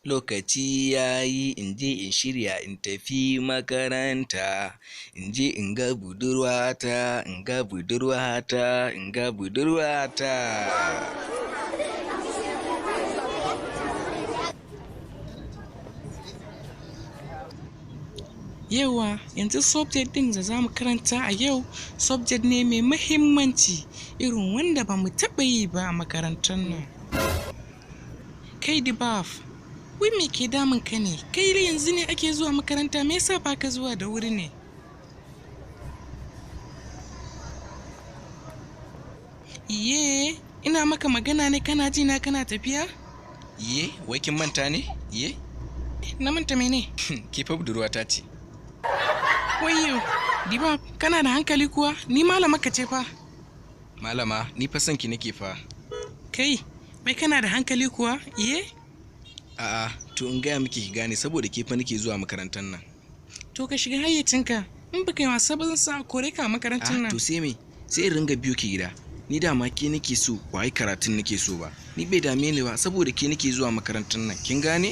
Lokaci yayi in je in shirya in tafi makaranta, in je in ga budurwata, in ga budurwata, in ga budurwata. Yawa, yanzu subject ɗin da za mu karanta a yau subject ne mai mahimmanci irin wanda ba mu taɓa yi ba a makarantar nan. Kai Dbaf, wai me ke damun ka ne? Kai yanzu ne ake zuwa makaranta, me yasa ba ka zuwa da wuri ne? Iye, ina maka magana ne kana ji na kana tafiya? Iye, wai kin manta ne? Iye? Na manta mene? Ke fa budurwata ce. Wayyo, Dbaf, kana da hankali kuwa? Ni malama ka ce fa. Malama, ni fa son ki nake fa. Kai, mai kana da hankali kuwa? Iye? A'a, to in gaya miki ki gane saboda ke fa nake zuwa makarantar nan. To ka shiga hayyacinka, in baka yi wasa ba zan sa kore ka a makarantar nan. To sai me? Sai in ringa biyo ki gida. Ni dama ke nake so, ba wai karatun nake so ba. Ni bai dame ni ba saboda ke nake zuwa makarantar nan. Kin gane?